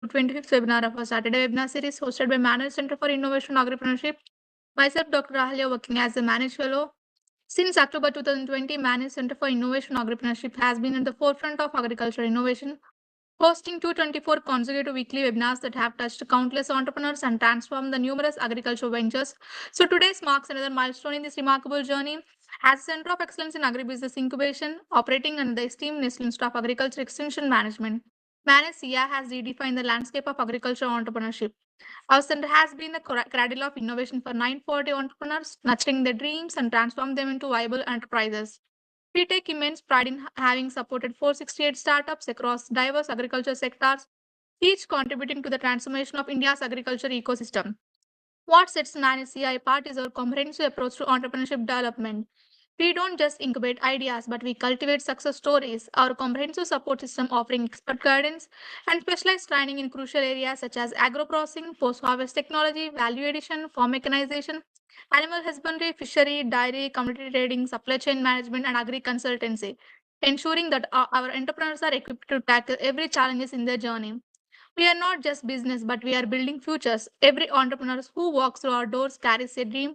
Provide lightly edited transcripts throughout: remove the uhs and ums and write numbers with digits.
25th webinar of our Saturday webinar series hosted by Managed Center for Innovation and Agripreneurship. Myself, Dr. Ahalya, working as a Managed Fellow. Since October 2020, Managed Center for Innovation and Agripreneurship has been at the forefront of agricultural innovation, hosting 224 consecutive weekly webinars that have touched countless entrepreneurs and transformed the numerous agricultural ventures. So today's marks another milestone in this remarkable journey. As a Center of Excellence in Agribusiness Incubation, operating under the esteemed National Institute of Agriculture Extension Management, Managed CIA has redefined the landscape of agricultural entrepreneurship. Our center has been the cradle of innovation for 940 entrepreneurs, nurturing their dreams and transform them into viable enterprises. We take immense pride in having supported 468 startups across diverse agriculture sectors, each contributing to the transformation of India's agriculture ecosystem. What sets ManCI apart is our comprehensive approach to entrepreneurship development. We don't just incubate ideas, but we cultivate success stories. Our comprehensive support system offering expert guidance and specialized training in crucial areas such as agro-processing, post-harvest technology, value addition, farm mechanization, animal husbandry, fishery, dairy, commodity trading, supply chain management, and agri-consultancy, ensuring that our entrepreneurs are equipped to tackle every challenge in their journey. We are not just business, but we are building futures. Every entrepreneur who walks through our doors carries a dream,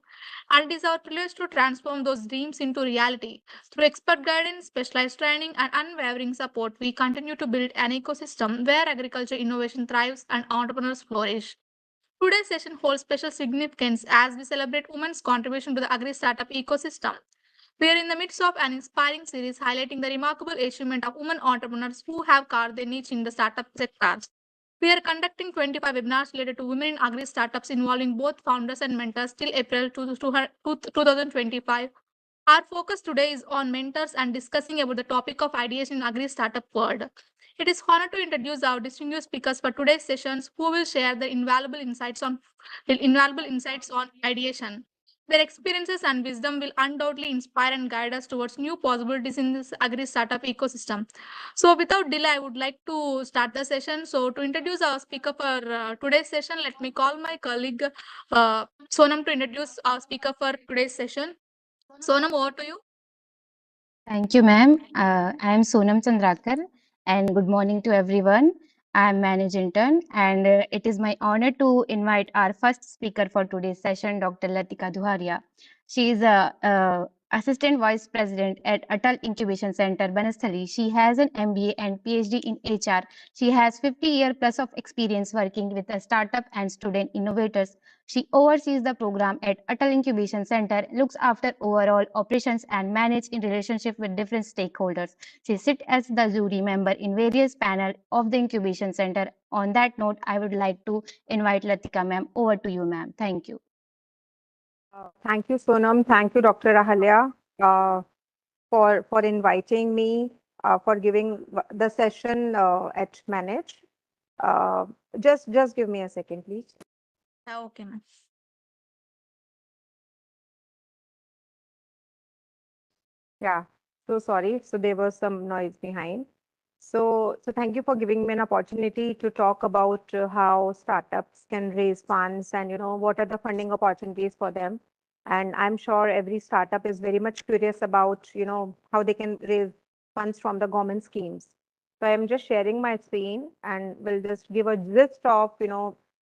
and it is our privilege to transform those dreams into reality. Through expert guidance, specialized training, and unwavering support, we continue to build an ecosystem where agriculture innovation thrives and entrepreneurs flourish. Today's session holds special significance as we celebrate women's contribution to the agri-startup ecosystem. We are in the midst of an inspiring series highlighting the remarkable achievement of women entrepreneurs who have carved their niche in the startup sectors. We are conducting 25 webinars related to women in agri startups involving both founders and mentors till April 2025. Our focus today is on mentors and discussing about the topic of ideation in agri startup world. It is honor to introduce our distinguished speakers for today's sessions who will share their invaluable insights on ideation. Their experiences and wisdom will undoubtedly inspire and guide us towards new possibilities in this agri startup ecosystem. So, without delay, I would like to start the session. So, to introduce our speaker for today's session, let me call my colleague Sonam to introduce our speaker for today's session. Sonam, over to you. Thank you, ma'am. I am Sonam Chandrakar, and good morning to everyone. I am Manage Intern, and it is my honor to invite our first speaker for today's session, Dr. Latika Duharia. She is a Assistant Vice President at Atal Incubation Center, Banasthali. She has an MBA and PhD in HR. She has 50 years plus of experience working with a startup and student innovators. She oversees the program at Atal Incubation Center, looks after overall operations and manage in relationship with different stakeholders. She sits as the jury member in various panels of the Incubation Center. On that note, I would like to invite Latika ma'am. Over to you, ma'am. Thank you. Thank you, Sonam. Thank you, Dr. Ahalya, for inviting me, for giving the session at Manage. Just give me a second, please. Okay, ma'am. Yeah, so sorry. So there was some noise behind. So thank you for giving me an opportunity to talk about how startups can raise funds and what are the funding opportunities for them. And I'm sure every startup is very much curious about how they can raise funds from the government schemes. So I'm just sharing my screen and will just give a gist of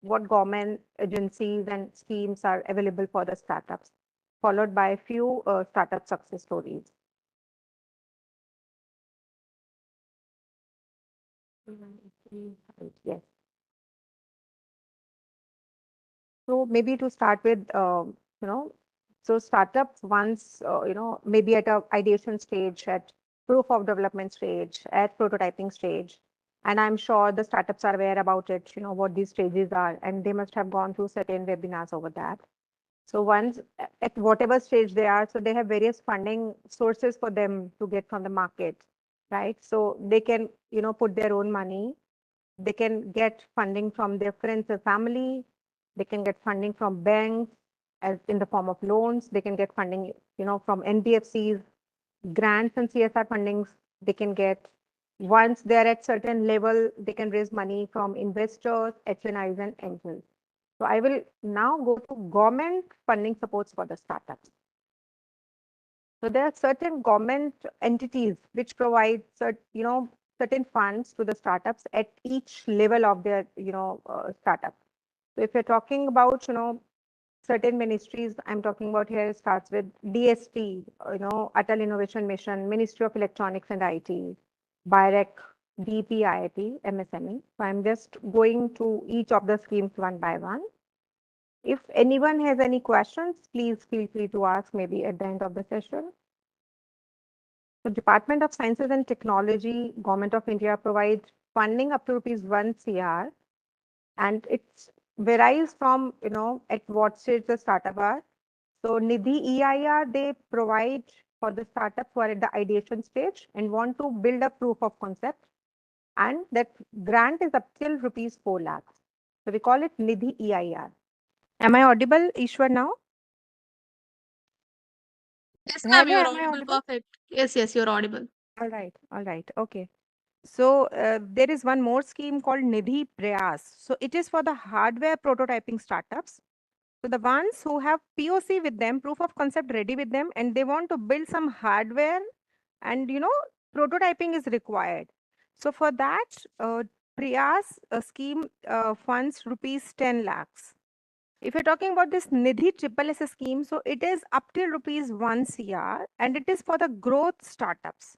what government agencies and schemes are available for the startups, followed by a few startup success stories. Yes. So maybe to start with, so startups once, maybe at a ideation stage, at proof of development stage, at prototyping stage, and I'm sure the startups are aware about it, what these stages are, and they must have gone through certain webinars over that. So once at whatever stage they are, so they have various funding sources for them to get from the market, right? So they can, put their own money. They can get funding from their friends and family. They can get funding from banks as in the form of loans. They can get funding, from NBFCs, grants and CSR fundings. They can get, once they're at certain level, they can raise money from investors, HNIs and angels. So I will now go to government funding supports for the startups. So there are certain government entities which provide, certain funds to the startups at each level of their, startup. So if you're talking about, certain ministries, I'm talking about here starts with DST, Atal Innovation Mission, Ministry of Electronics and IT, BIREC, DPIIT, MSME. So I'm just going to each of the schemes one by one. If anyone has any questions, please feel free to ask maybe at the end of the session. The Department of Sciences and Technology, Government of India provides funding up to ₹1 crore, and it varies from, at what stage the startup are. So Nidhi EIR, they provide for the startup who are at the ideation stage and want to build a proof of concept. And that grant is up till ₹4 lakhs. So we call it Nidhi EIR. Am I audible, Ishwar, now? Yes, Radhe, ma'am, you're am I audible. audible? Perfect. Yes, you're audible. All right, okay. So there is one more scheme called Nidhi Prayas. So it is for the hardware prototyping startups. So the ones who have POC with them, proof of concept ready with them, and they want to build some hardware, and prototyping is required. So for that, Priyas scheme funds ₹10 lakhs. If you're talking about this Nidhi Triple S scheme, so it is up till ₹1 crore, and it is for the growth startups.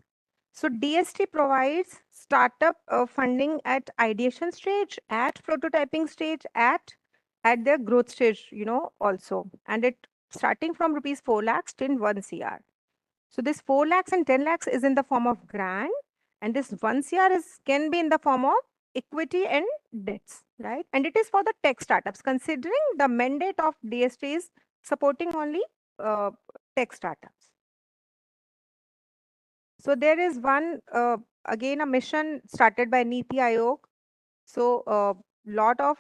So DST provides startup funding at ideation stage, at prototyping stage, at their growth stage, also. And it starting from ₹4 lakhs till 1 crore. So this 4 lakhs and 10 lakhs is in the form of grant, and this 1 crore can be in the form of equity and debts, right? And it is for the tech startups, considering the mandate of DST is supporting only tech startups. So there is one, again, a mission started by Niti Aayog. So lot of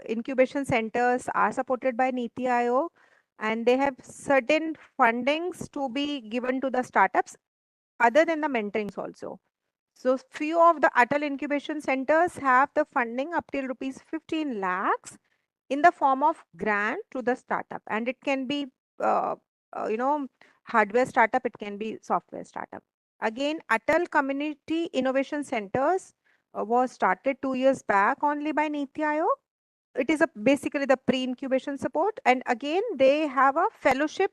incubation centers are supported by Niti Aayog, and they have certain fundings to be given to the startups other than the mentorings also. So few of the Atal incubation centers have the funding up till ₹15 lakhs in the form of grant to the startup, and it can be, uh, you know, hardware startup, it can be software startup. Again, Atal Community Innovation Centers was started 2 years back only by Niti Aayog. It is basically the pre-incubation support, and again they have a fellowship,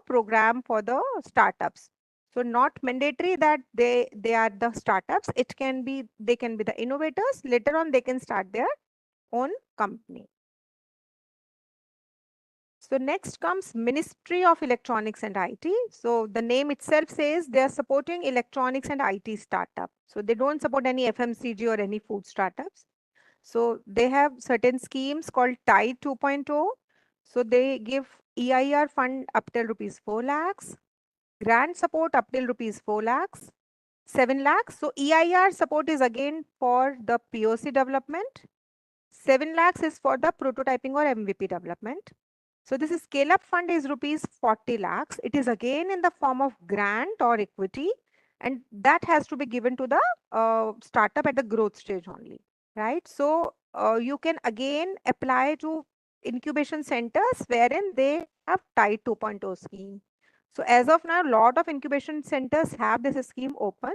program for the startups. So not mandatory that they are the startups. It can be, they can be the innovators. Later on, they can start their own company. So next comes Ministry of Electronics and IT. So the name itself says they are supporting electronics and IT startup. So they don't support any FMCG or any food startups. So they have certain schemes called Tide 2.0. So they give EIR fund up till ₹4 lakhs, grant support up till ₹4 lakhs, 7 lakhs. So EIR support is again for the POC development. 7 lakhs is for the prototyping or MVP development. So this is scale up fund is ₹40 lakhs. It is again in the form of grant or equity, and that has to be given to the startup at the growth stage only, right? So you can again apply to incubation centers wherein they have Tide 2.0 scheme. So as of now, a lot of incubation centers have this scheme open.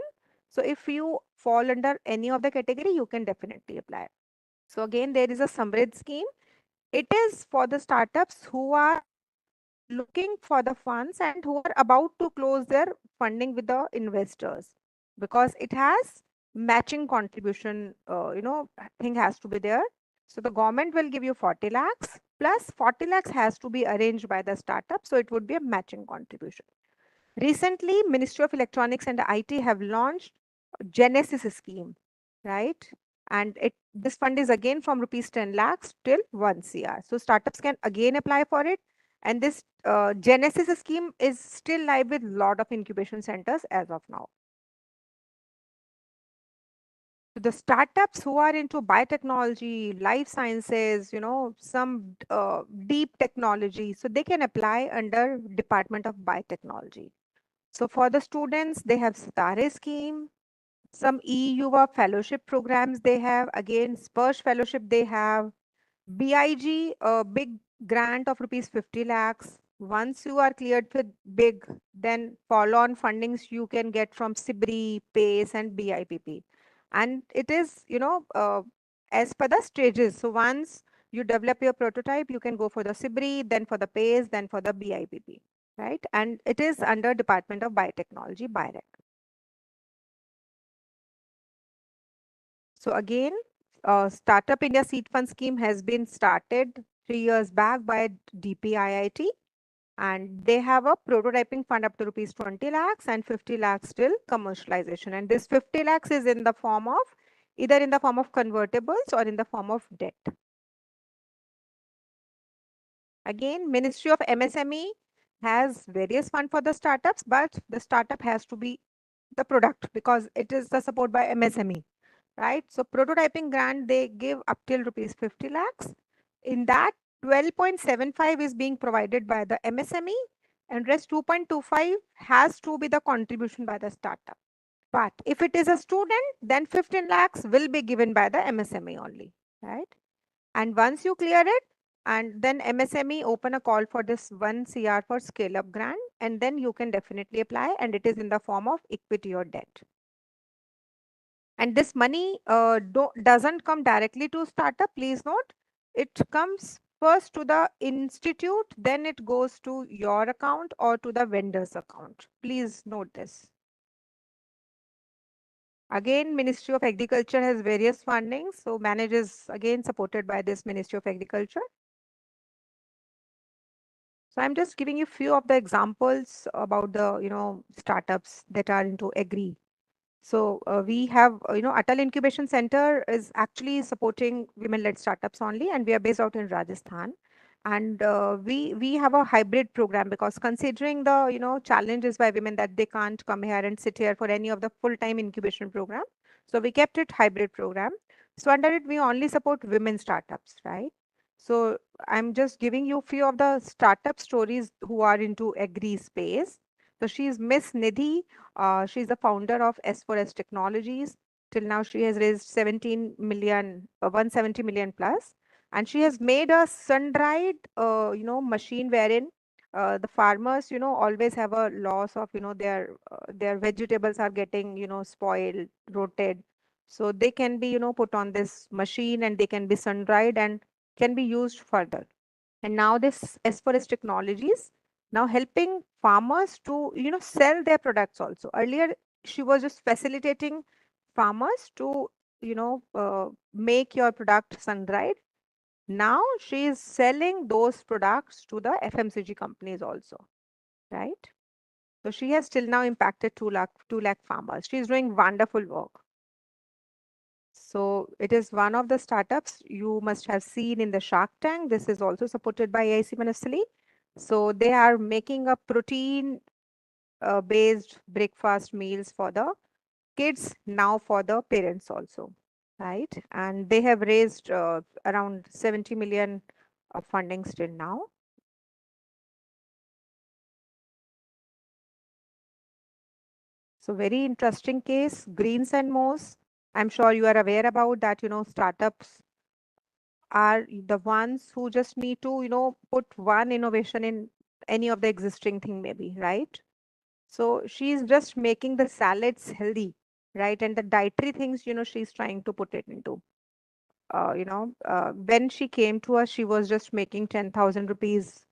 So if you fall under any of the category, you can definitely apply. So again, there is a Samrid scheme. It is for the startups who are looking for the funds and who are about to close their funding with the investors, because it has matching contribution, thing has to be there. So the government will give you 40 lakhs plus 40 lakhs has to be arranged by the startup. So it would be a matching contribution. Recently, Ministry of Electronics and IT have launched Genesis scheme, right? And this fund is again from ₹10 lakhs till 1 crore. So startups can again apply for it. And this Genesis scheme is still live with lot of incubation centers as of now. So the startups who are into biotechnology, life sciences, some deep technology, so they can apply under Department of Biotechnology. So for the students, they have Sitare scheme, some EUVA fellowship programs they have, again, Spurge fellowship they have, BIG, a big grant of ₹50 lakhs, Once you are cleared with big, then follow-on fundings you can get from SIBRI, PACE, and BIPP. And it is, as per the stages. So once you develop your prototype, you can go for the SIBRI, then for the PACE, then for the BIPP, right? And it is under Department of Biotechnology, BIREC. So again, Startup India Seed Fund Scheme has been started 3 years back by DPIIT, and they have a prototyping fund up to rupees 20 lakhs and 50 lakhs till commercialization. And this 50 lakhs is in the form of either in the form of convertibles or in the form of debt. Again, Ministry of MSME has various fund for the startups, but the startup has to be the product because it is the support by MSME. Right? So prototyping grant, they give up till rupees 50 lakhs. In that, 12.75 is being provided by the MSME and rest 2.25 has to be the contribution by the startup. But if it is a student, then 15 lakhs will be given by the MSME only, right? And once you clear it, and then MSME open a call for this 1 CR for scale up grant, and then you can definitely apply, and it is in the form of equity or debt. And this money doesn't come directly to startup. Please note, it comes first to the institute, then it goes to your account or to the vendor's account. Please note this. Again, Ministry of Agriculture has various fundings. So Manage is again supported by this Ministry of Agriculture. So I'm just giving you few of the examples about the startups that are into agri. So we have, Atal Incubation Center is actually supporting women-led startups only, and we are based out in Rajasthan. And we have a hybrid program because considering the challenges by women that they can't come here and sit here for any of the full-time incubation program. So we kept it hybrid program. So under it, we only support women startups, right? So I'm just giving you a few of the startup stories who are into agri space. So she's Miss Nidhi. She's the founder of S4S Technologies. Till now, she has raised 17 million, 170 million plus, and she has made a sun-dried, machine wherein the farmers, always have a loss of, their vegetables are getting, spoiled, rotted. So they can be, put on this machine and they can be sun-dried and can be used further. And now this S4S Technologies now helping farmers to sell their products also. Earlier she was just facilitating farmers to make your product sun-dried. Now she is selling those products to the FMCG companies also, right? So she has till now impacted 2 lakh farmers. She is doing wonderful work. So it is one of the startups you must have seen in the Shark Tank. This is also supported by AIC Manasali. So they are making a protein based breakfast meals for the kids, now for the parents also, right? And they have raised around 70 million of funding till now. So very interesting case, Greens and Mo's. I'm sure you are aware about that, startups are the ones who just need to, put one innovation in any of the existing thing maybe, right? So she's just making the salads healthy, right? And the dietary things, she's trying to put it into. When she came to us, she was just making 10,000 rupees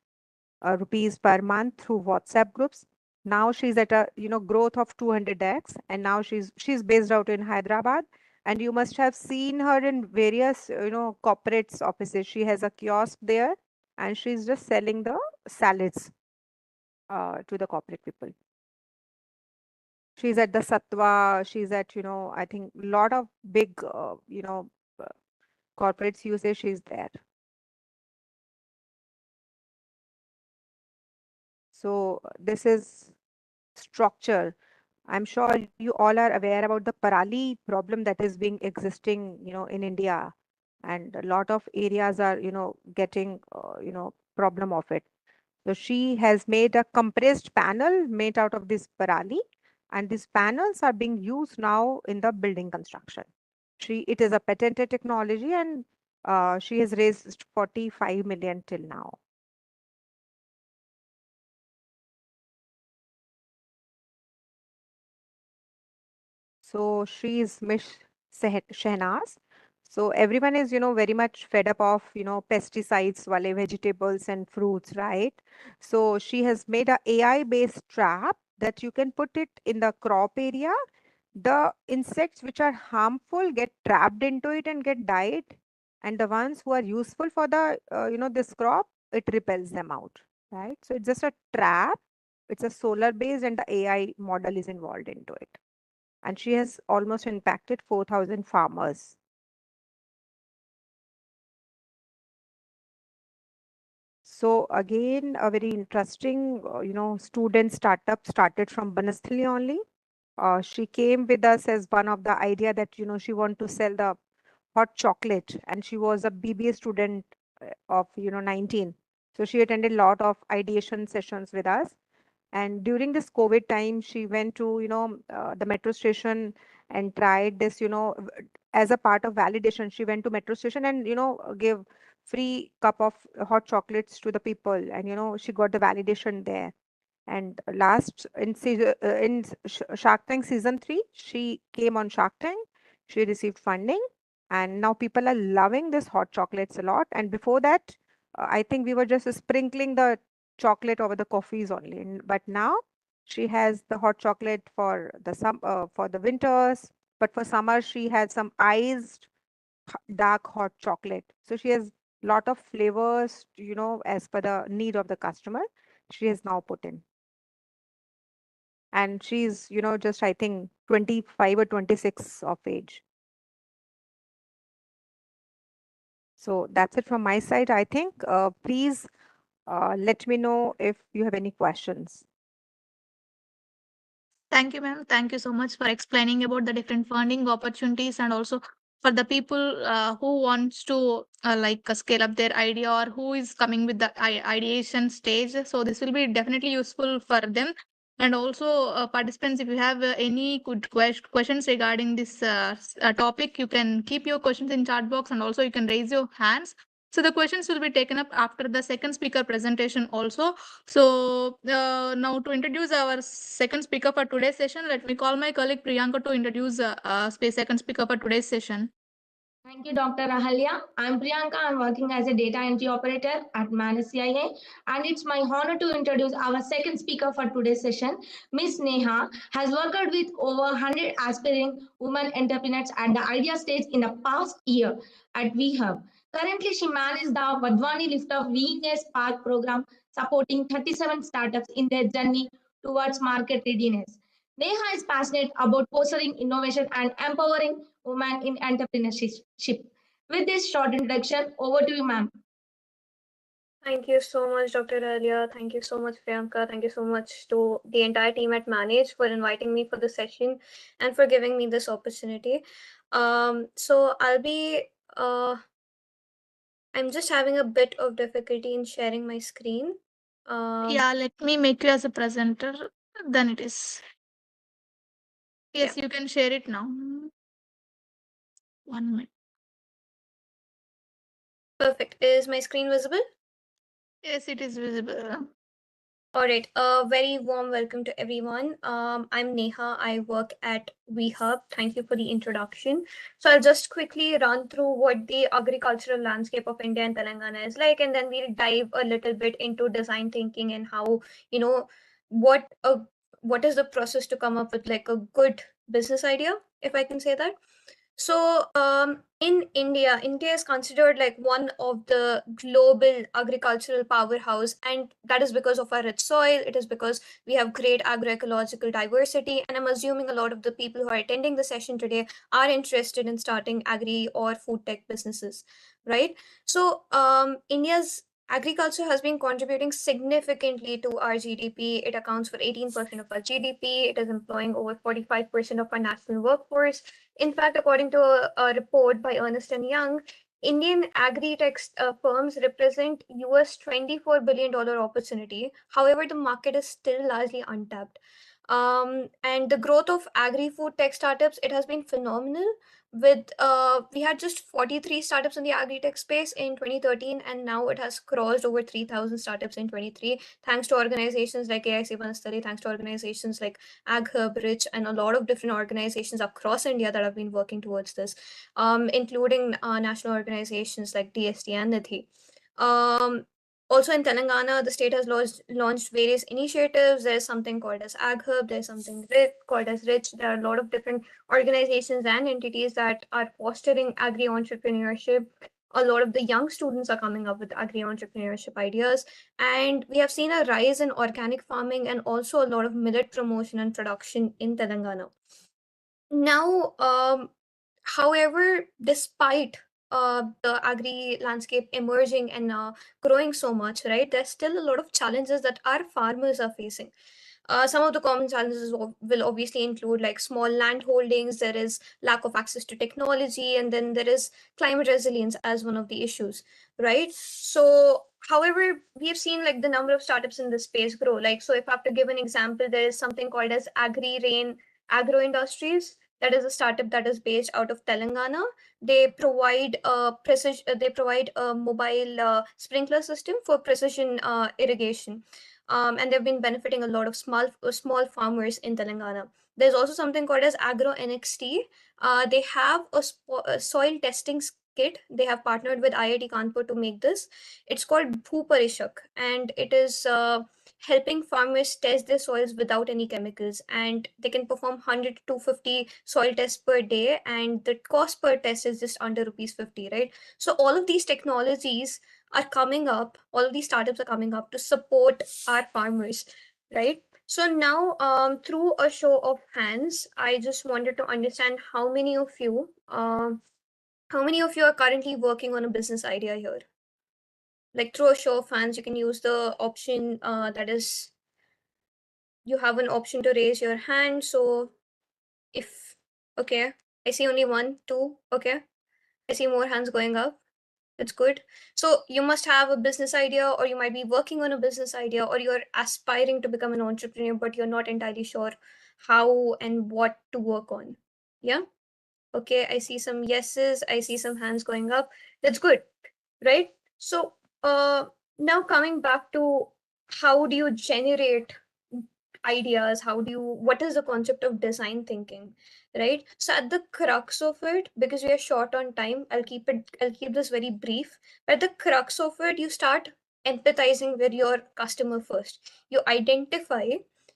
per month through WhatsApp groups. Now she's at a growth of 200x, and now she's based out in Hyderabad. And you must have seen her in various corporates offices. She has a kiosk there, and she's just selling the salads to the corporate people. She's at the Satwa. She's at I think a lot of big corporates you say she's there. So this is structure. I'm sure you all are aware about the parali problem that is being existing, in India, and a lot of areas are, getting, problem of it. So she has made a compressed panel made out of this parali, and these panels are being used now in the building construction. It is a patented technology, and she has raised 45 million till now. So she's Miss Shehnaz. So everyone is, very much fed up of, pesticides, wale vegetables and fruits, right? So she has made a AI-based trap that you can put it in the crop area. The insects which are harmful get trapped into it and get died, and the ones who are useful for the, this crop, it repels them out, right? So it's just a trap. It's a solar based, and the AI model is involved into it. And she has almost impacted 4,000 farmers. So again, a very interesting, student startup started from Banasthali only. She came with us as one of the idea that, she want to sell the hot chocolate, and she was a BBA student of, 19. So she attended a lot of ideation sessions with us. And during this COVID time, she went to, the metro station and tried this, as a part of validation. She went to metro station and, give free cup of hot chocolates to the people. And, she got the validation there. And last in Shark Tank season 3, she came on Shark Tank. She received funding, and now people are loving this hot chocolates a lot. And before that, I think we were just sprinkling the chocolate over the coffees only. But now she has the hot chocolate for the for the winters. But for summer, she has some iced dark hot chocolate. So she has lot of flavors, as per the need of the customer. She has now put in. And she's, just I think 25 or 26 of age. So that's it from my side. I think, please let me know if you have any questions. Thank you, ma'am. Thank you so much for explaining about the different funding opportunities, and also for the people who wants to scale up their idea, or who is coming with the ideation stage. So this will be definitely useful for them. And also, participants, if you have any good questions regarding this topic, you can keep your questions in chat box, and also you can raise your hands. So the questions will be taken up after the second speaker presentation also. So now to introduce our second speaker for today's session, let me call my colleague Priyanka to introduce second speaker for today's session. Thank you, Dr. Ahalya. I'm Priyanka. I'm working as a data entry operator at Manage CIA, and it's my honor to introduce our second speaker for today's session. Ms. Neha has worked with over 100 aspiring women entrepreneurs at the idea stage in the past year at WeHub. Currently, she manages the Vadwani Lift of VNS Spark program, supporting 37 startups in their journey towards market readiness. Neha is passionate about fostering innovation and empowering women in entrepreneurship. With this short introduction, over to you, ma'am. Thank you so much, Dr. Alia. Thank you so much, Priyanka. Thank you so much to the entire team at Manage for inviting me for the session and for giving me this opportunity. So I'll be, I'm just having a bit of difficulty in sharing my screen. Yeah, let me make you as a presenter. Then it is. Yes, you can share it now. 1 minute. Perfect. Is my screen visible? Yes, it is visible. All right. A very warm welcome to everyone. I'm Neha. I work at WeHub. Thank you for the introduction. So I'll just quickly run through what the agricultural landscape of India and Telangana is like, and then we'll dive a little bit into design thinking and how, what is the process to come up with like a good business idea, if I can say that. So in India is considered like one of the global agricultural powerhouse, and that is because of our rich soil. It is because we have great agroecological diversity, and I'm assuming a lot of the people who are attending the session today are interested in starting agri or food tech businesses, right? So India's agriculture has been contributing significantly to our GDP. It accounts for 18% of our GDP. It is employing over 45% of our national workforce. In fact, according to a report by Ernst & Young, Indian agri-tech firms represent US $24 billion opportunity. However, the market is still largely untapped. And the growth of agri-food tech startups, it has been phenomenal, with we had just 43 startups in the agri-tech space in 2013, and now it has crossed over 3,000 startups in 23, thanks to organizations like AIC Banastari, thanks to organizations like AgHub, Rich, and a lot of different organizations across India that have been working towards this, including national organizations like DST and NIDHI. Also in Telangana, the state has launched various initiatives. There's something called as AgHub, there's something called as Rich. There are a lot of different organizations and entities that are fostering agri-entrepreneurship. A lot of the young students are coming up with agri-entrepreneurship ideas. And we have seen a rise in organic farming and also a lot of millet promotion and production in Telangana. Now, however, despite the agri landscape emerging and growing so much, right, there's still a lot of challenges that our farmers are facing. Some of the common challenges will obviously include like small land holdings, there is lack of access to technology, and then there is climate resilience as one of the issues, right? So, however, we have seen like the number of startups in this space grow. Like, so if I have to give an example, there is something called as Agri-Rain Agro Industries. That is a startup that is based out of Telangana. They provide precision. They provide a mobile sprinkler system for precision irrigation, and they've been benefiting a lot of small farmers in Telangana. There's also something called as Agro NXT. They have a soil testing kit. They have partnered with IIT Kanpur to make this. It's called Bhuparishak, and it is helping farmers test their soils without any chemicals, and they can perform 100 to 50 soil tests per day, and the cost per test is just under rupees 50, right? So all of these technologies are coming up, all of these startups are coming up to support our farmers, right? So now, through a show of hands, I just wanted to understand how many of you are currently working on a business idea here? Like through a show of hands, you can use the option that is, you have an option to raise your hand. So if, okay, I see only 1, 2, okay. I see more hands going up. That's good. So you must have a business idea, or you might be working on a business idea, or you're aspiring to become an entrepreneur, but you're not entirely sure how and what to work on. Yeah. Okay. I see some yeses. I see some hands going up. That's good. Right. So now coming back to how do you generate ideas, what is the concept of design thinking, right? So at the crux of it, because we are short on time, I'll keep this very brief. But at the crux of it, you start empathizing with your customer first. You identify,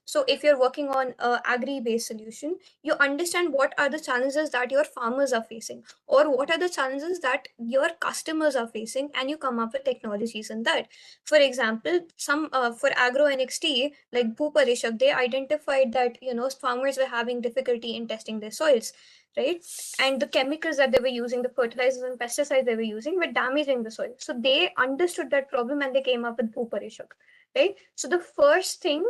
so if you're working on a agri-based solution, you understand what are the challenges that your farmers are facing, or what are the challenges that your customers are facing, and you come up with technologies in that. For example, some for agro NXT, like Bhuparishak, they identified that farmers were having difficulty in testing their soils, right? And the chemicals that they were using, the fertilizers and pesticides they were using, were damaging the soil. So they understood that problem and they came up with Bhuparishak, right? So the first thing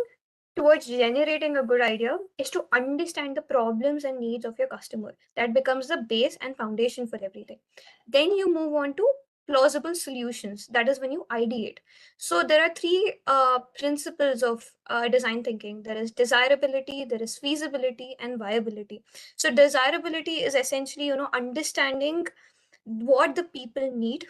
towards generating a good idea is to understand the problems and needs of your customer. That becomes the base and foundation for everything. Then you move on to plausible solutions. That is when you ideate. So there are three principles of design thinking. There is desirability, there is feasibility, and viability. So desirability is essentially, understanding what the people need.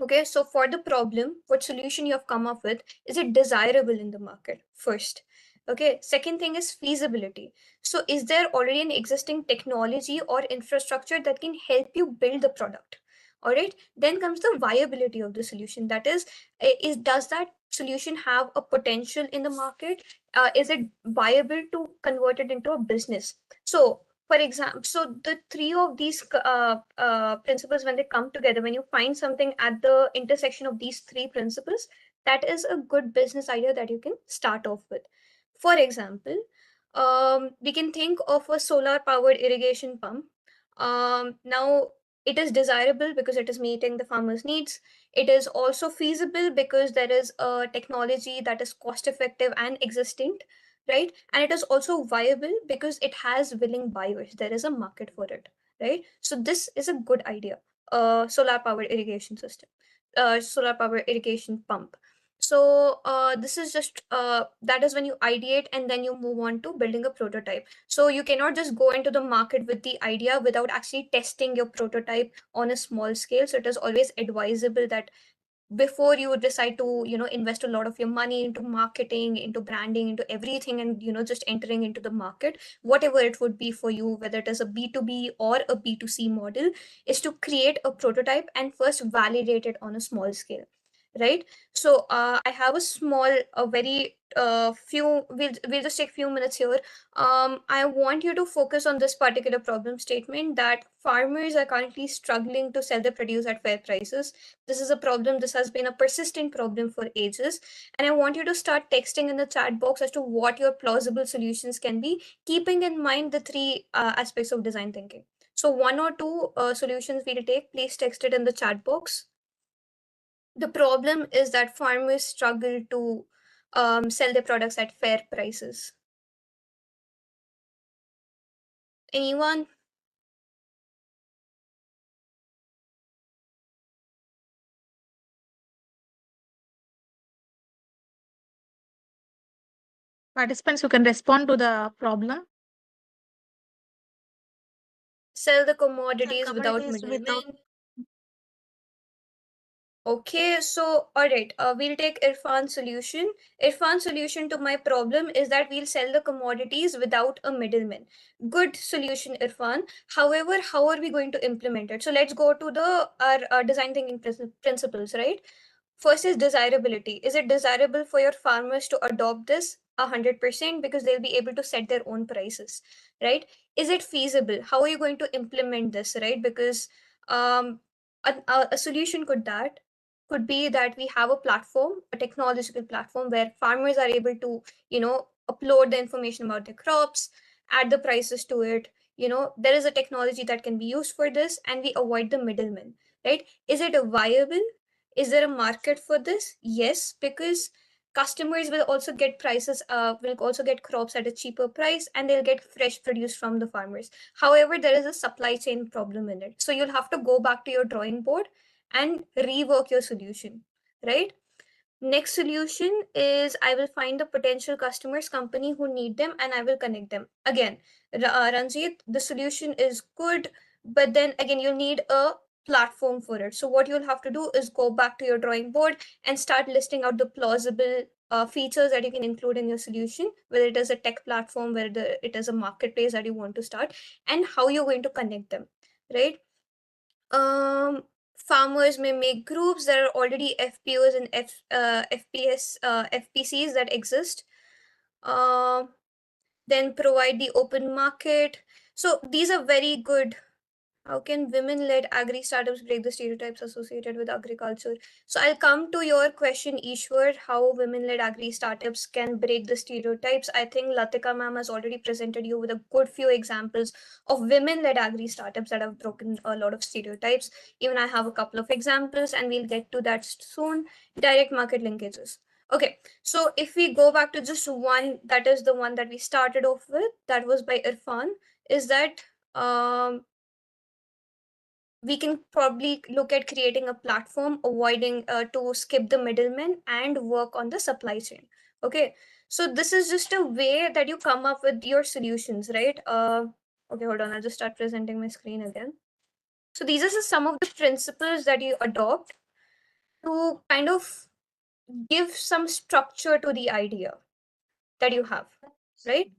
Okay, so for the problem, what solution you have come up with, is it desirable in the market first? Okay, second thing is feasibility. So is there already an existing technology or infrastructure that can help you build the product? All right, then comes the viability of the solution. That is does that solution have a potential in the market? Is it viable to convert it into a business? So for example, so the three of these principles, when they come together, when you find something at the intersection of these three principles, that is a good business idea that you can start off with. For example, we can think of a solar powered irrigation pump. Now, it is desirable because it is meeting the farmer's needs. It is also feasible because there is a technology that is cost effective and existent, right? And it is also viable because it has willing buyers. There is a market for it, right? So this is a good idea. Solar powered irrigation system, solar powered irrigation pump. So this is just that is when you ideate and then you move on to building a prototype. So you cannot just go into the market with the idea without actually testing your prototype on a small scale. So it is always advisable that before you decide to invest a lot of your money into marketing, into branding, into everything, and just entering into the market, whatever it would be for you, whether it is a B2B or a B2C model, is to create a prototype and first validate it on a small scale, right? So I have a very few, we'll just take few minutes here. I want you to focus on this particular problem statement, that farmers are currently struggling to sell their produce at fair prices. This is a problem. This has been a persistent problem for ages. And I want you to start texting in the chat box as to what your plausible solutions can be, keeping in mind the three aspects of design thinking. So one or two solutions we'll take, please text it in the chat box. The problem is that farmers struggle to sell their products at fair prices. Anyone? Participants who can respond to the problem. Sell the commodities without middlemen. Okay, so all right, we'll take Irfan's solution. Irfan's solution to my problem is that we'll sell the commodities without a middleman. Good solution, Irfan. However, how are we going to implement it? So let's go to our design thinking principles, right? First is desirability. Is it desirable for your farmers to adopt this 100% because they'll be able to set their own prices, right? Is it feasible? How are you going to implement this, right? Because a solution could be that we have a platform, a technological platform where farmers are able to, upload the information about their crops, add the prices to it. There is a technology that can be used for this, and we avoid the middleman, right? Is it viable? Is there a market for this? Yes, because customers will also get will also get crops at a cheaper price, and they'll get fresh produce from the farmers. However, there is a supply chain problem in it. So you'll have to go back to your drawing board and rework your solution, right? Next solution is I will find the potential customers, company who need them, and I will connect them. Again, Ranjit, the solution is good, but then again, you need a platform for it. So what you'll have to do is go back to your drawing board and start listing out the plausible features that you can include in your solution, whether it is a tech platform, whether it is a marketplace that you want to start, and how you're going to connect them, right? Farmers may make groups. There are already FPOs and FPCs that exist. Then provide the open market. So these are very good. How can women-led agri-startups break the stereotypes associated with agriculture? So I'll come to your question, Ishwar, how women-led agri-startups can break the stereotypes. I think Latika ma'am has already presented you with a good few examples of women-led agri-startups that have broken a lot of stereotypes. Even I have a couple of examples, and we'll get to that soon. Direct market linkages. Okay, so if we go back to just one, that is the one that we started off with, that was by Irfan, is that we can probably look at creating a platform, avoiding to skip the middleman and work on the supply chain. Okay, so this is just a way that you come up with your solutions, right? Okay, hold on, I'll just start presenting my screen again. So these are some of the principles that you adopt to kind of give some structure to the idea that you have, right?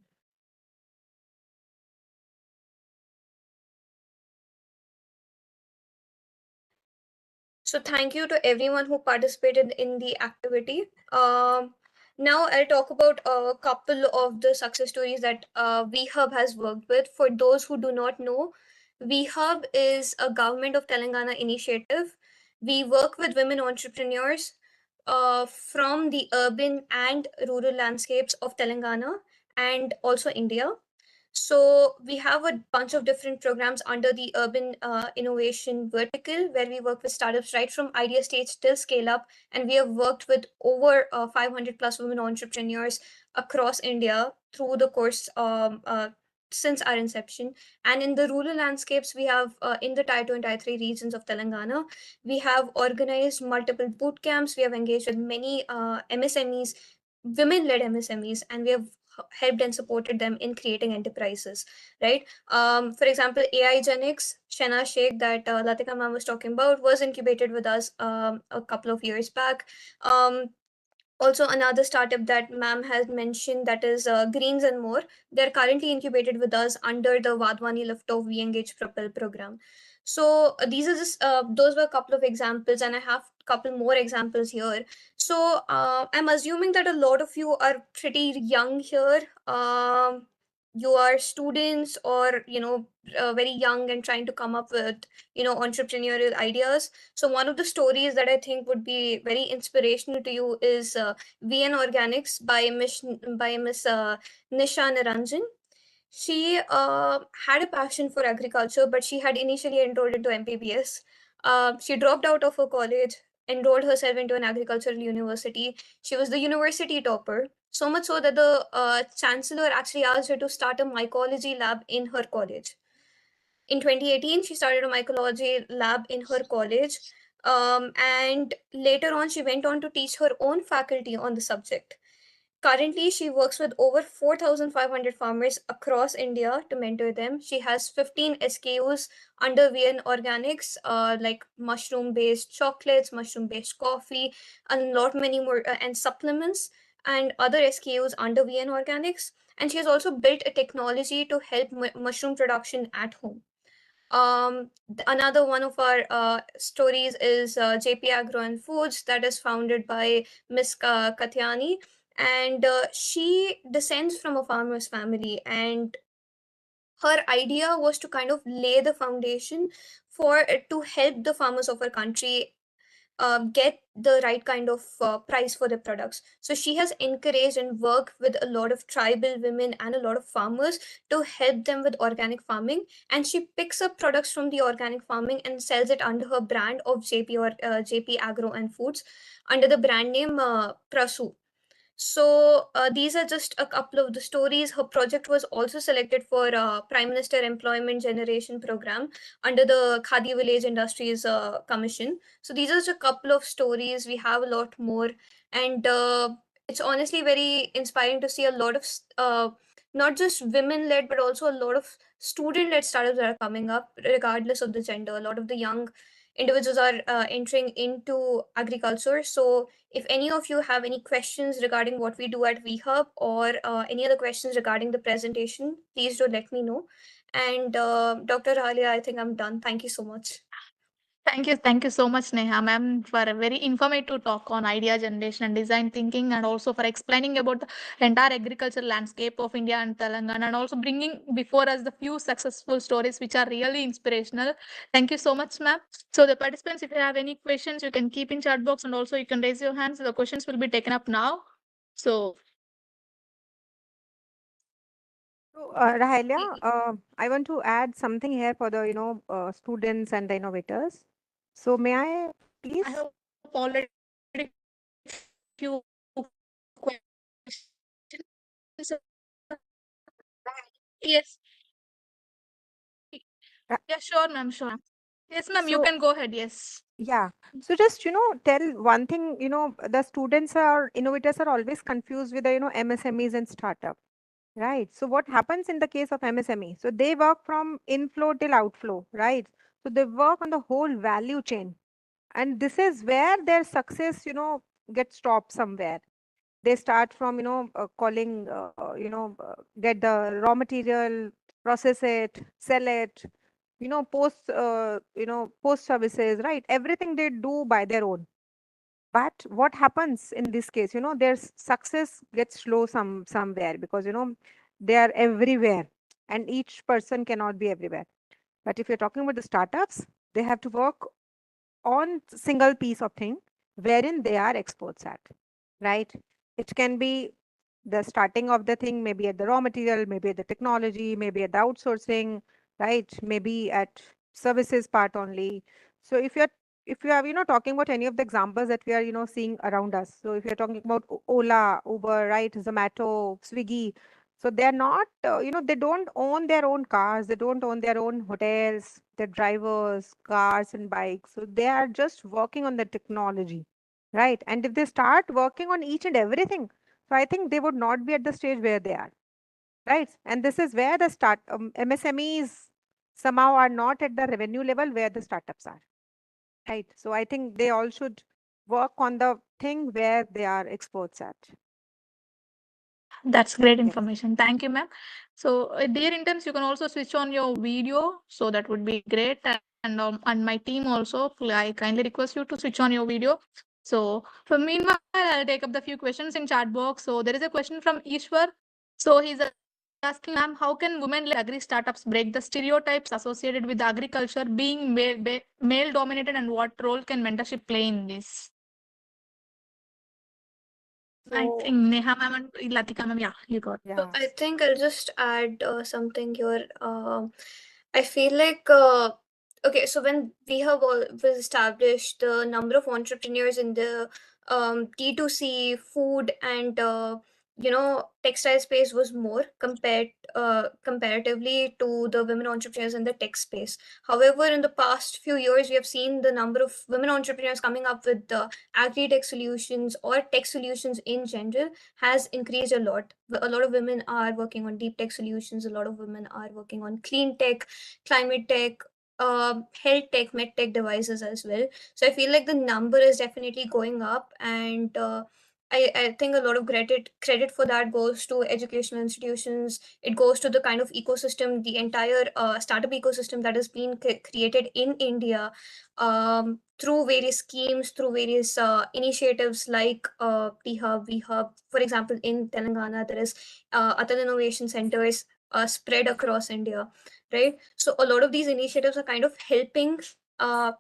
So thank you to everyone who participated in the activity. Now I'll talk about a couple of the success stories that VHub has worked with. For those who do not know, VHub is a Government of Telangana initiative. We work with women entrepreneurs from the urban and rural landscapes of Telangana and also India. So we have a bunch of different programs under the urban innovation vertical, where we work with startups right from idea stage till scale up. And we have worked with over 500 plus women entrepreneurs across India through the course since our inception. And in the rural landscapes, we have in the Tier 2 and Tier 3 regions of Telangana, we have organized multiple boot camps. We have engaged with many MSMEs, women-led MSMEs, and we have helped and supported them in creating enterprises, right? For example, AI Genix, Shena Sheikh, that Latika ma'am was talking about, was incubated with us a couple of years back. Also, another startup that ma'am has mentioned, that is Greens and More. They're currently incubated with us under the Vadwani Liftoff We Engage Propel program. So these are just those were a couple of examples, and I have a couple more examples here. So I'm assuming that a lot of you are pretty young here. You are students, or very young and trying to come up with entrepreneurial ideas. So one of the stories that I think would be very inspirational to you is VN Organics by Miss Nisha Niranjan. She had a passion for agriculture, but she had initially enrolled into MPBS. She dropped out of her college, enrolled herself into an agricultural university. She was the university topper, so much so that the chancellor actually asked her to start a mycology lab in her college. In 2018, she started a mycology lab in her college. And later on, she went on to teach her own faculty on the subject. Currently, she works with over 4,500 farmers across India to mentor them. She has 15 SKUs under VN Organics, like mushroom-based chocolates, mushroom-based coffee, and a lot many more, and supplements and other SKUs under VN Organics. And she has also built a technology to help mushroom production at home. Another one of our stories is JP Agro and Foods, that is founded by Miss Katyani, and she descends from a farmer's family, and her idea was to kind of lay the foundation for to help the farmers of our country get the right kind of price for their products. So she has encouraged and worked with a lot of tribal women and a lot of farmers to help them with organic farming. And she picks up products from the organic farming and sells it under her brand of JP Agro and Foods, under the brand name Prasu. So these are just a couple of the stories. Her project was also selected for Prime Minister Employment Generation Program under the Khadi Village Industries Commission. So these are just a couple of stories. We have a lot more, and it's honestly very inspiring to see a lot of not just women-led, but also a lot of student-led startups that are coming up, regardless of the gender. A lot of the young individuals are entering into agriculture. So if any of you have any questions regarding what we do at VHub, or any other questions regarding the presentation, please do let me know. And Dr. Rahalia, I think I'm done. Thank you so much. Thank you so much, Neha ma'am, for a very informative talk on idea generation and design thinking, and also for explaining about the entire agricultural landscape of India and Telangana, and also bringing before us the few successful stories which are really inspirational. Thank you so much, ma'am. So the participants, if you have any questions, you can keep in chat box, and also you can raise your hands. The questions will be taken up now. So Rahelia, I want to add something here for the students and the innovators. So may I please? I have already few questions. Yes. Yeah, sure, ma'am. Sure. Yes, ma'am. You So can go ahead. Yes. yeah. So just tell one thing. The students or innovators are always confused with the MSMEs and startup, right? So what happens in the case of MSME? So they work from inflow till outflow, right? So they work on the whole value chain, and this is where their success gets stopped somewhere. They start from calling get the raw material, process it, sell it, post services, right? Everything they do by their own. But what happens in this case, their success gets slow somewhere, because they are everywhere, and each person cannot be everywhere. But if you're talking about the startups, they have to work on single piece of thing wherein they are experts at, right? It can be the starting of the thing, maybe at the raw material, maybe at the technology, maybe at the outsourcing, right? Maybe at services part only. So if you are talking about any of the examples that we are seeing around us, so if you're talking about Ola, Uber, right, Zomato, Swiggy, So they are not, they don't own their own cars, they don't own their own hotels, their drivers, cars and bikes. So they are just working on the technology, right? And if they start working on each and everything, so I think they would not be at the stage where they are, right? And this is where the MSMEs somehow are not at the revenue level where the startups are, right? So I think they all should work on the thing where they are experts at. That's great Yes. information. Thank you, ma'am. So, dear interns, you can also switch on your video. So that would be great. And my team also, I kindly request you to switch on your video. So, for meanwhile, I'll take up the few questions in chat box. So there is a question from Ishwar. So he's asking, ma'am, how can women-led agri startups break the stereotypes associated with agriculture being male dominated, and what role can mentorship play in this? I So think Neha ma'am and Latika ma'am, yeah, you got. So yeah. I think I'll just add something here. I feel like okay, so when we have was established, the number of entrepreneurs in the D2C food and textile space was more comparatively to the women entrepreneurs in the tech space. However, in the past few years, we have seen the number of women entrepreneurs coming up with agri-tech solutions or tech solutions in general has increased a lot. A lot of women are working on deep tech solutions. A lot of women are working on clean tech, climate tech, health tech, med tech devices as well. So I feel like the number is definitely going up, and I think a lot of credit for that goes to educational institutions. It goes to the kind of ecosystem, the entire startup ecosystem that has been created in India through various schemes, through various initiatives like the Hub, We Hub. For example, in Telangana, there is other innovation centers spread across India, right? So a lot of these initiatives are kind of helping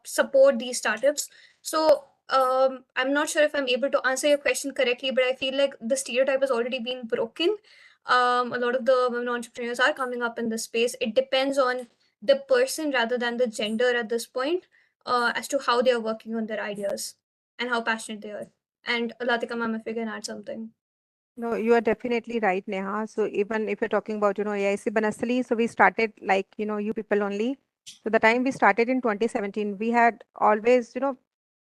support these startups. So I'm not sure if I'm able to answer your question correctly, but I feel like the stereotype has already been broken. A lot of the women entrepreneurs are coming up in this space. It depends on the person rather than the gender at this point, as to how they are working on their ideas and how passionate they are. And Latika ma'am, if you can add something. No, you are definitely right, Neha. So even if you're talking about, AIC Banasali, so we started like, you people only. So the time we started in 2017, we had always,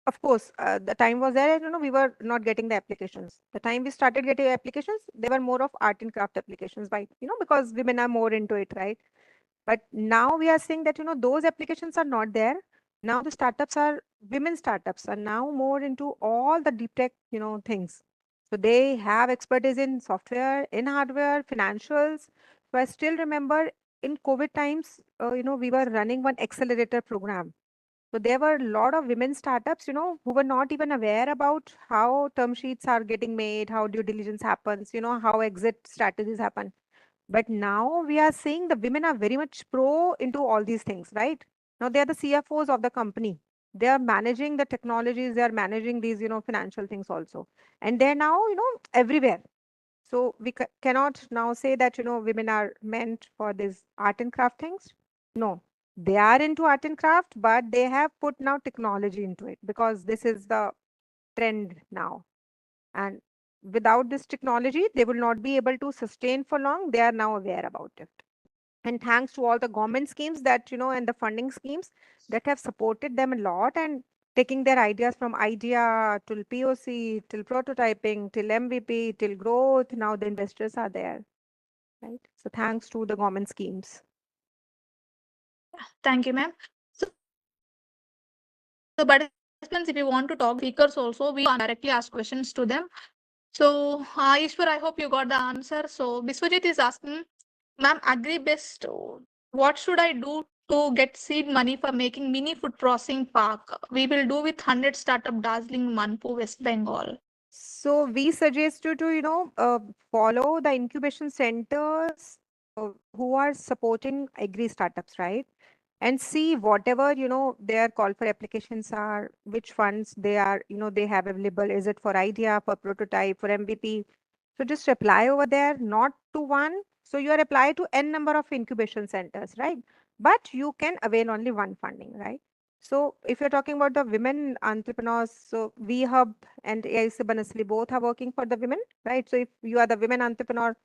of course, the time was there, we were not getting the applications. The time we started getting applications, they were more of art and craft applications by, because women are more into it, right? But now we are seeing that, those applications are not there. Now the startups are, women startups are now more into all the deep tech, things. So they have expertise in software, in hardware, financials. So I still remember in COVID times, we were running one accelerator program. So there were a lot of women startups, who were not even aware about how term sheets are getting made, how due diligence happens, how exit strategies happen. But now we are seeing the women are very much pro into all these things, right? Now they are the CFOs of the company. They are managing the technologies, they are managing these, financial things also. And they're now, everywhere. So we cannot now say that, women are meant for these art and craft things. No, they are into art and craft, but they have put now technology into it because this is the trend now. And without this technology, they will not be able to sustain for long. They are now aware about it. And thanks to all the government schemes that, and the funding schemes that have supported them a lot and taking their ideas from idea till POC, till prototyping, till MVP, till growth. Now the investors are there, right? So thanks to the government schemes. Thank you, ma'am. So, participants, if you want to talk, speakers also, we can directly ask questions to them. So, Ishwar, I hope you got the answer. So, Biswajit is asking, ma'am, AgriBest, what should I do to get seed money for making mini food processing park? We will do with 100 startup dazzling Manpu, West Bengal. So we suggest you to, follow the incubation centers who are supporting agri startups, right? And see whatever, their call for applications are, which funds they are, they have available. Is it for idea, for prototype, for MVP? So just apply over there, not to one. So you are apply to n number of incubation centers, right? But you can avail only one funding, right? So if you're talking about the women entrepreneurs, so we Hub and AIC Banasli both are working for the women, right? So if you are the women entrepreneur,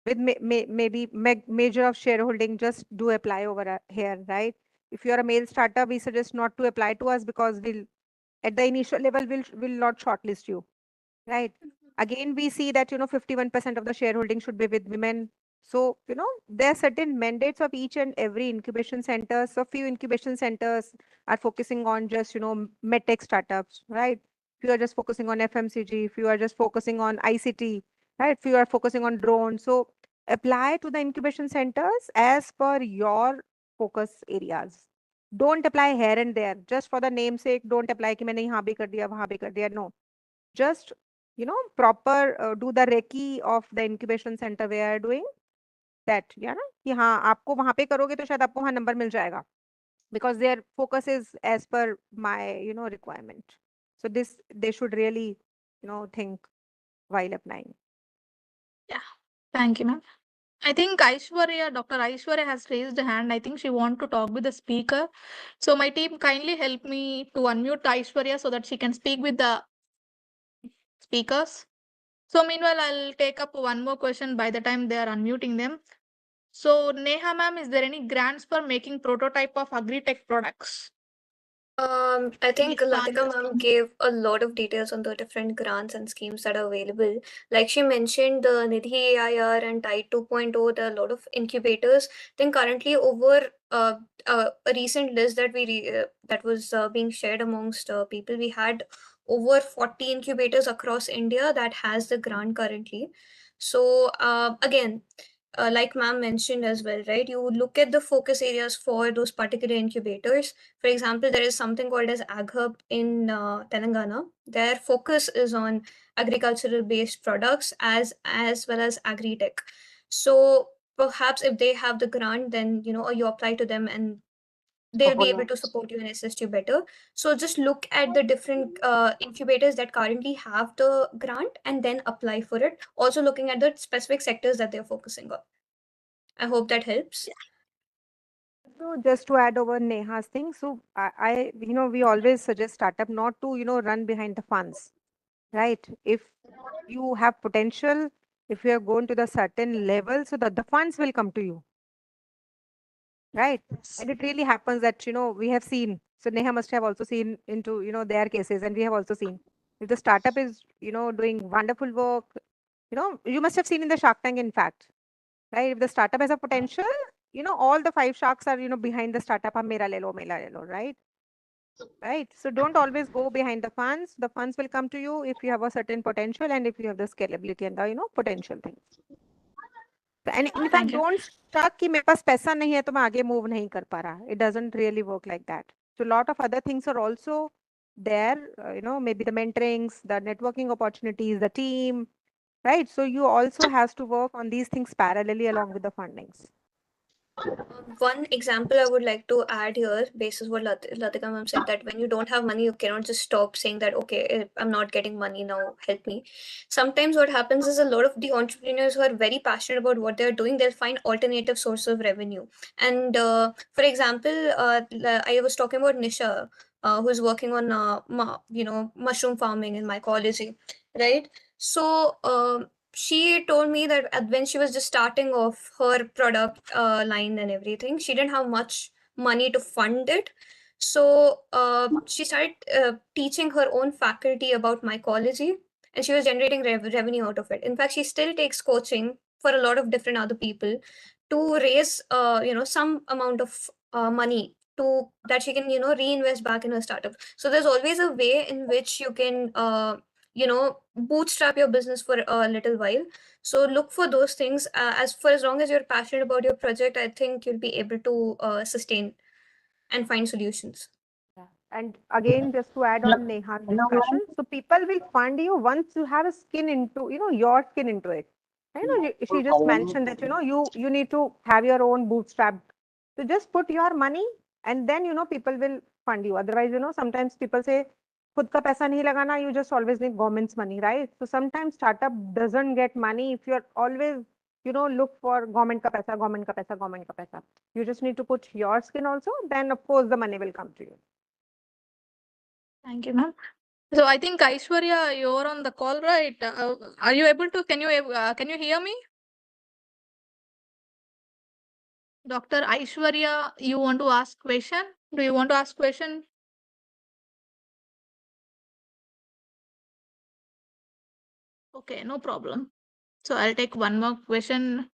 with maybe major of shareholding, just do apply over here, right? If you are a male startup, we suggest not to apply to us because we'll at the initial level will not shortlist you, right? Again, we see that 51% of the shareholding should be with women. So there are certain mandates of each and every incubation center. So few incubation centers are focusing on just medtech startups, right? If you are just focusing on FMCG, if you are just focusing on ICT, right? If you are focusing on drones, so apply to the incubation centers as per your focus areas. Don't apply here and there just for the namesake. Don't apply कि मैंने यहाँ भी कर दिया वहाँ भी कर दिया. No, just proper do the recce of the incubation center we are doing that, yeah ना कि हाँ आपको वहाँ पे करोगे तो शायद आपको वहाँ नंबर मिल जाएगा because their focus is as per my requirement. So this they should really think while applying. Yeah. Thank you, ma'am. I think Aishwarya, Dr. Aishwarya has raised a hand. I think she wants to talk with the speaker. So my team kindly help me to unmute Aishwarya so that she can speak with the speakers. So meanwhile, I'll take up one more question by the time they are unmuting them. So Neha ma'am, is there any grants for making prototype of agri-tech products? I think expand Latika the ma'am scheme. gave a lot of details on the different grants and schemes that are available. Like she mentioned, the Nidhi AIR and Tide 2.0, there are a lot of incubators. Then currently over a recent list that that was being shared amongst people, we had over 40 incubators across India that has the grant currently. So again, like ma'am mentioned as well, right? You look at the focus areas for those particular incubators. For example, there is something called as AgHub in Telangana. Their focus is on agricultural-based products as well as agri-tech. So perhaps if they have the grant, then you apply to them and they'll be able to support you and assist you better. So just look at the different incubators that currently have the grant and then apply for it. Also looking at the specific sectors that they're focusing on. I hope that helps. So just to add over Neha's thing, so I we always suggest startup not to run behind the funds, right? If you have potential, if you are going to the certain level, so that the funds will come to you, right? And it really happens that we have seen. So Neha must have also seen into their cases, and we have also seen if the startup is doing wonderful work, you must have seen in the Shark Tank, in fact, right? If the startup has a potential, all the 5 sharks are behind the startup. "Ab mera le lo," right? Right. So don't always go behind the funds. The funds will come to you if you have a certain potential and if you have the scalability and the potential things. And in fact, Thank you. don't stuck कि मेरे पास पैसा नहीं है तो मैं आगे move नहीं कर पा रहा. It doesn't really work like that. So a lot of other things are also there. Maybe the mentorings, the networking opportunities, the team, right? So you also has to work on these things parallelly along with the fundings. One example I would like to add here, basis what Latika ma'am said, that when you don't have money, you cannot just stop saying that, okay, I'm not getting money now, help me. Sometimes what happens is a lot of the entrepreneurs who are very passionate about what they're doing, they'll find alternative source of revenue. And for example, I was talking about Nisha, who's working on, mushroom farming in mycology, right? So, she told me that when she was just starting off her product line and everything, she didn't have much money to fund it. So she started teaching her own faculty about mycology, and she was generating revenue out of it. In fact, she still takes coaching for a lot of different other people to raise, some amount of money to that she can, reinvest back in her startup. So there's always a way in which you can bootstrap your business for a little while. So look for those things. As long as you're passionate about your project, I think you'll be able to sustain and find solutions. Yeah. And again, just to add on Neha's discussion, so people will fund you once you have a skin into, your skin into it. She just mentioned that, you need to have your own bootstrap. So just put your money and then, people will fund you. Otherwise, sometimes people say, खुद का पैसा नहीं लगाना, you just always need government's money, right? So sometimes startup doesn't get money if you're always, look for government ka paisa, government ka paisa, government ka paisa. You just need to put your skin also, then of course the money will come to you. Thank you, ma'am. So I think Aishwarya, you're on the call, right? Are you able to? Can you hear me? Dr. Aishwarya, you want to ask question? Do you want to ask question? Okay, no problem. So I'll take one more question.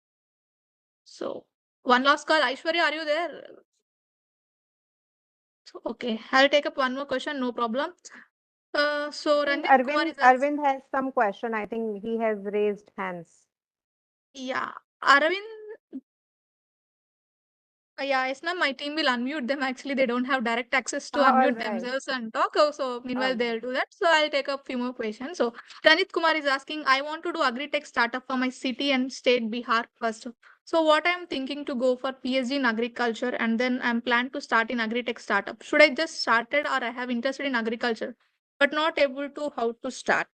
So one last call. Aishwarya, are you there? So, okay, I'll take up one more question, no problem. So I think Ranjit Kumar is Arvind has some question. I think he has raised hands. yeah, Aravind. Yeah, yes, ma'am. My team will unmute them. Actually, they don't have direct access to All unmute right. themselves and talk. Oh, so meanwhile, Okay. they'll do that. So I'll take up few more questions. So Ranjit Kumar is asking, I want to do agri-tech startup for my city and state Bihar first. So what I'm thinking to go for PhD in agriculture and then I'm planned to start in agri-tech startup. Should I just started or I have interested in agriculture, but not able to how to start?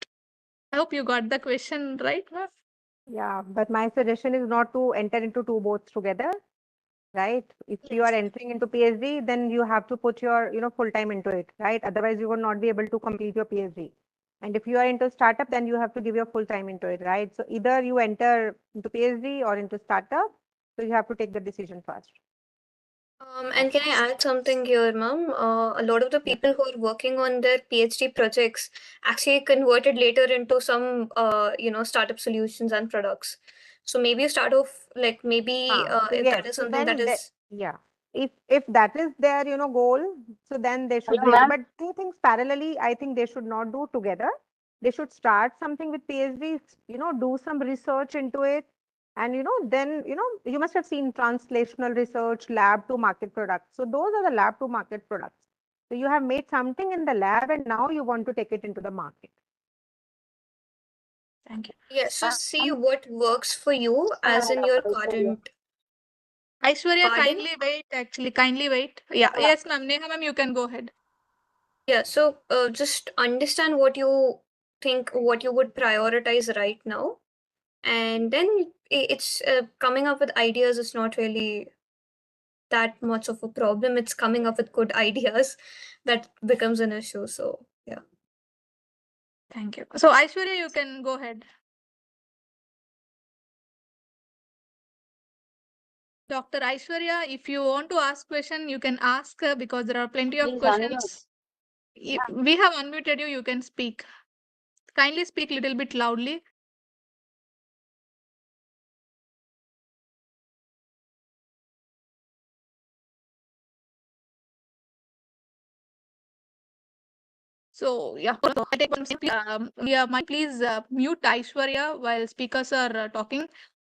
I hope you got the question right, ma'am. Yeah, but my suggestion is not to enter into two boats together, right? If you are Yes. entering into PhD, then you have to put your, full time into it, right? Otherwise, you will not be able to complete your PhD. And if you are into startup, then you have to give your full time into it, right? So either you enter into PhD or into startup. So you have to take the decision first. And can I add something here, ma'am? A lot of the Yeah. people who are working on their PhD projects actually converted later into some, startup solutions and products. So maybe you start off like maybe So if that yes, is so something that then is. yeah, if that is their goal, so then they should Hello, be able. ma'am. But two things parallelly, I think they should not do together. They should start something with PhD, do some research into it, and then you must have seen translational research, lab to market products. So those are the lab to market products. So you have made something in the lab, and now you want to take it into the market. Thank you. Yes, so see what works for you as in your current. Aishwarya, Pardon? kindly wait. Actually, kindly wait. Yeah, yes, ma'am. Neha, ma'am, you can go ahead. Yeah, so just understand what you think, what you would prioritize right now, and then it's coming up with ideas is not really that much of a problem. It's coming up with good ideas that becomes an issue. So yeah. Thank you. So Aishwarya, you can go ahead. Dr. Aishwarya, if you want to ask question, you can ask because there are plenty of Please questions. If we have unmuted you, you can speak. Kindly speak little bit loudly. So yeah, I take one. Might please mute Aishwarya while speakers are talking.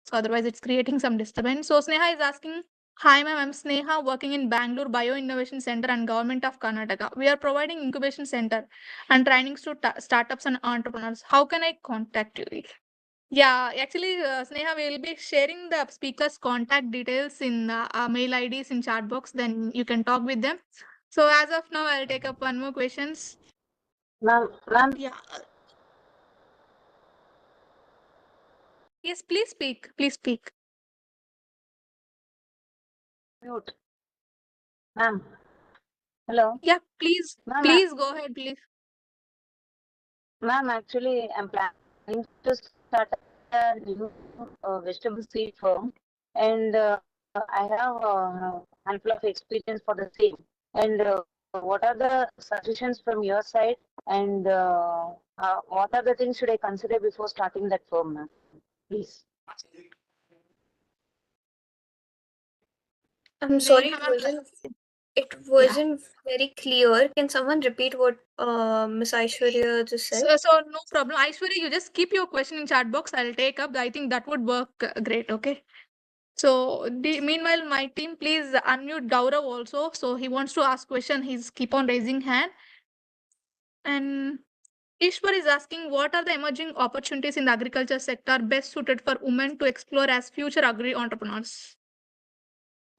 So otherwise it's creating some disturbance. So Sneha is asking, hi ma'am, I'm Sneha working in Bangalore Bio Innovation Center and Government of Karnataka. We are providing incubation center and trainings to startups and entrepreneurs. How can I contact you? Yeah, actually, Sneha, we will be sharing the speaker's contact details in mail IDs in chat box. Then you can talk with them. So as of now, I'll take up one more questions. Ma'am. Yeah. Yes, please speak. Please speak. Mute. Ma'am. Hello. Yeah, please. Ma'am, Please go ahead, please. ma'am, actually, I'm planning to start a new vegetable seed farm, and I have a handful of experience for the same. And what are the suggestions from your side? And what are the things should I consider before starting that firm, ma'am? Please. I'm sorry, Neha, ma'am, it yeah. wasn't very clear. Can someone repeat what Miss Aishwarya just said? So no problem. Aishwarya, you just keep your question in chat box. I'll take up. I think that would work great. Okay. So meanwhile, my team, please unmute Gaurav also. So he wants to ask question. He's keep on raising hand. And Ishwar is asking, what are the emerging opportunities in the agriculture sector best suited for women to explore as future agri entrepreneurs?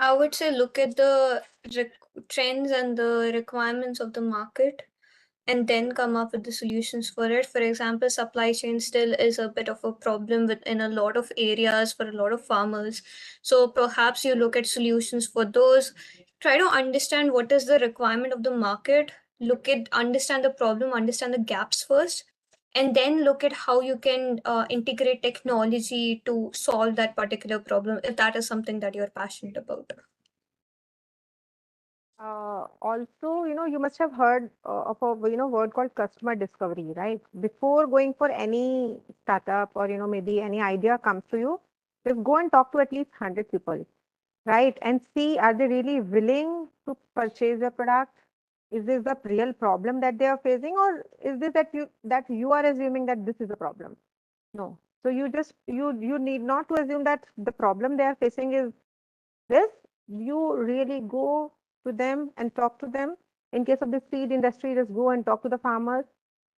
I would say look at the trends and the requirements of the market and then come up with the solutions for it. For example, supply chain still is a bit of a problem within a lot of areas for a lot of farmers. So perhaps you look at solutions for those. Try to understand what is the requirement of the market. Understand the problem, understand the gaps first, and then look at how you can integrate technology to solve that particular problem, if that is something that you're passionate about. Also, you must have heard of a word called customer discovery, right? Before going for any startup or maybe any idea comes to you, just go and talk to at least 100 people, right? And see, are they really willing to purchase your product? Is this the real problem that they are facing, or is this that you are assuming that this is a problem? No. So you need not to assume that the problem they are facing is this. You really go to them and talk to them. In case of the seed industry, just go and talk to the farmers,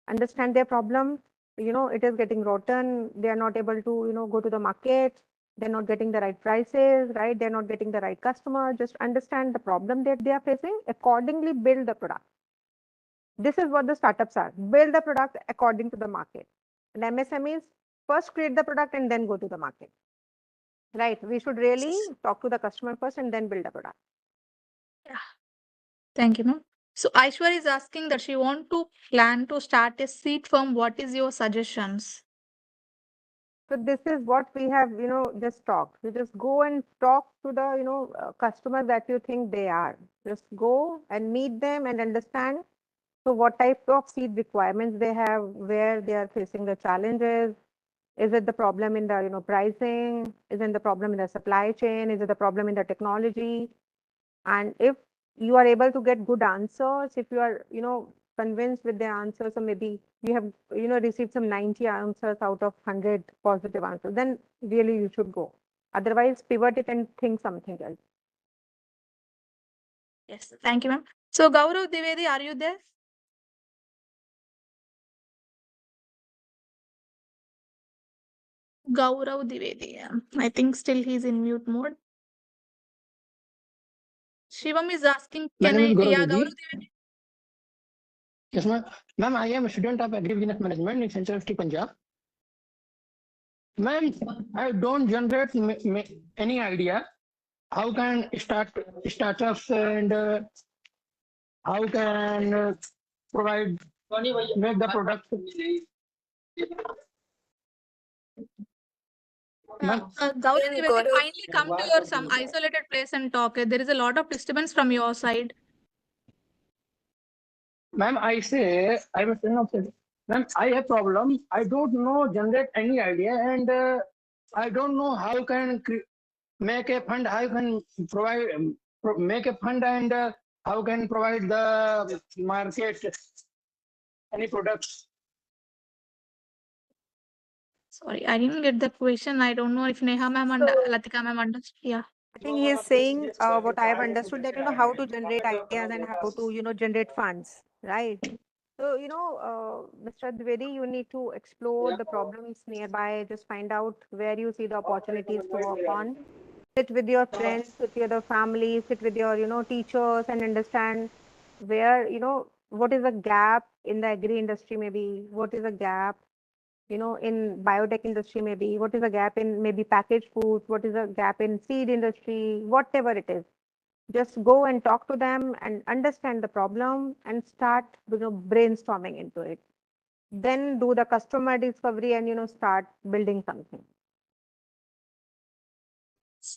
understand their problem. It is getting rotten. They are not able to, go to the market. They're not getting the right prices, right? They're not getting the right customer. Just understand the problem that they are facing. Accordingly, build the product. This is what the startups are. Build the product according to the market. And MSMEs first create the product and then go to the market. Right. We should really talk to the customer first and then build a product. Yeah. Thank you, ma'am. So Aishwarya is asking that she want to plan to start a seed firm. What is your suggestions? So this is what we have, just talked. You just go and talk to the, customer that you think they are. Just go and meet them and understand. So what type of seed requirements they have, where they are facing the challenges. Is it the problem in the, pricing? Is it the problem in the supply chain? Is it the problem in the technology? And if you are able to get good answers, if you are, convinced with the answers, or maybe you have, received some 90 answers out of 100 positive answers, then really you should go. Otherwise, pivot it and think something else. Yes, thank you, ma'am. So Gaurav Dwivedi, are you there? Gaurav Dwivedi, I think still he's in mute mode. Shivam is asking, can I? Yeah, Gaurav Dwivedi. Yes, ma'am. Ma'am, I am a student of Agribusiness Management in Central District, Punjab. Ma'am, I don't generate any idea how can startups and how can provide make the product. Gaurav Dwivedi, kindly come to your some isolated place and talk. There is a lot of disturbance from your side. Ma'am, I say I'm a student of. Ma'am, I have problem. I don't know generate any idea, and I don't know how can make a fund. How can provide make a fund, and how can provide the market any products. Sorry, I didn't get the question. I don't know if Neha ma'am and Latika ma'am understood. Yeah. I think he is saying what I have understood, that how to generate ideas and how to generate funds, right? So Mr. Dwivedi, you need to explore the problems nearby. Just find out where you see the opportunities to work on. Sit with your friends, sit with your family, sit with your teachers, and understand where what is the gap in the agri industry, maybe what is the gap in biotech industry, maybe what is the gap in maybe packaged foods, what is the gap in seed industry, whatever it is. Just go and talk to them and understand the problem and start brainstorming into it. Then do the customer discovery and start building something.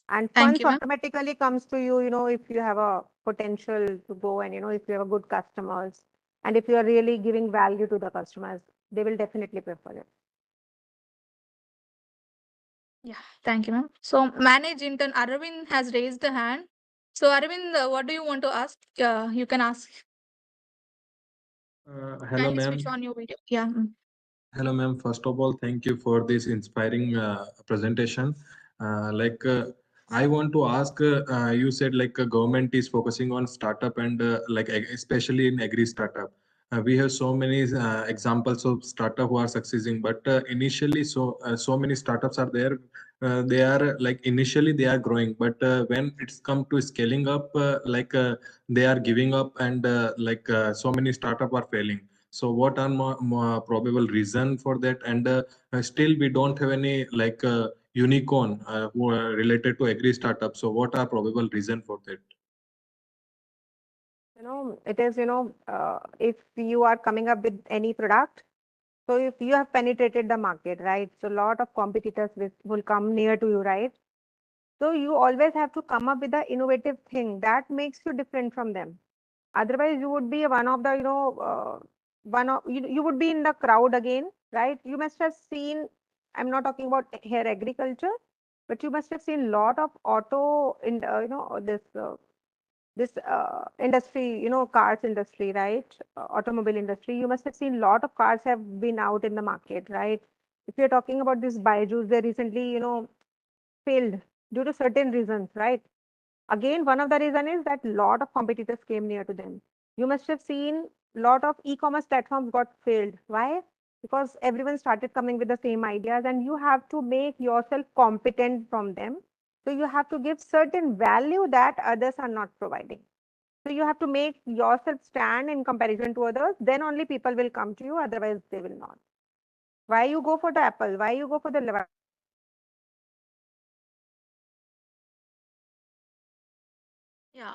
And Thank funds you, ma'am. automatically comes to you, if you have a potential to go and if you have a good customers, and if you are really giving value to the customers, they will definitely prefer it. Yeah, thank you, ma'am. So manage intern Arvind has raised the hand. So Arvind, what do you want to ask? You can ask. Hello, Kindly ma'am. switch on your video. Yeah. Hello, ma'am. First of all, thank you for this inspiring presentation. I want to ask, you said government is focusing on startup and especially in Agri-Startup. We have so many examples of startup who are succeeding, but initially so many startups are there. They are initially they are growing, but when it's come to scaling up, they are giving up, and so many startup are failing. So what are more probable reason for that? And still we don't have any unicorn who are related to agri startup. So what are probable reason for that? It is if you are coming up with any product, So if you have penetrated the market, right? So a lot of competitors will come near to you, right? So you always have to come up with an innovative thing that makes you different from them. Otherwise, you would be one of the, you would be in the crowd again, right? You must have seen, I'm not talking about here agriculture, but you must have seen lot of auto in, this industry, cars industry, right? Automobile industry. You must have seen lot of cars have been out in the market, right? If you're talking about this Byju's, they recently, failed due to certain reasons, right? Again, one of the reason is that lot of competitors came near to them. You must have seen lot of e-commerce platforms got failed. Why? Because everyone started coming with the same ideas and you have to make yourself competent from them. So you have to give certain value that others are not providing. So you have to make yourself stand in comparison to others. Then only people will come to you. Otherwise, they will not. Why you go for the Apple? Why you go for the Yeah.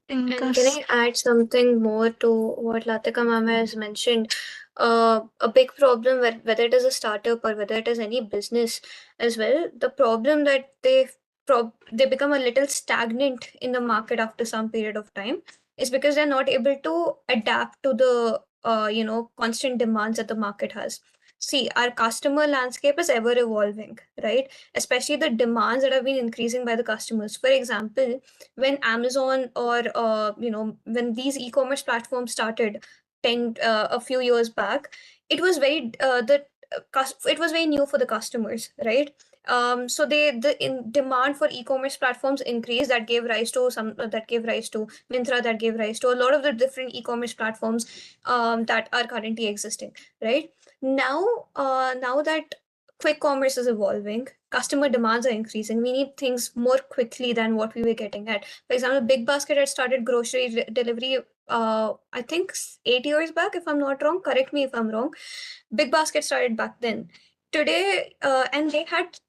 And can I add something more to what Latika ma'am has mentioned? A big problem, whether it is a startup or whether it is any business as well, the problem that they become a little stagnant in the market after some period of time is because they're not able to adapt to the constant demands that the market has. See, our customer landscape is ever evolving, right? Especially the demands that have been increasing by the customers. For example, when Amazon or when these e-commerce platforms started a few years back, it was very it was very new for the customers, right? So the demand for e-commerce platforms increased. That gave rise to Myntra, that gave rise to a lot of the different e-commerce platforms that are currently existing, right? Now that quick commerce is evolving, customer demands are increasing. We need things more quickly than what we were getting at. For example, Big Basket had started grocery delivery, I think 8 years back, if I'm not wrong. Correct me if I'm wrong. Big Basket started back then. Today, and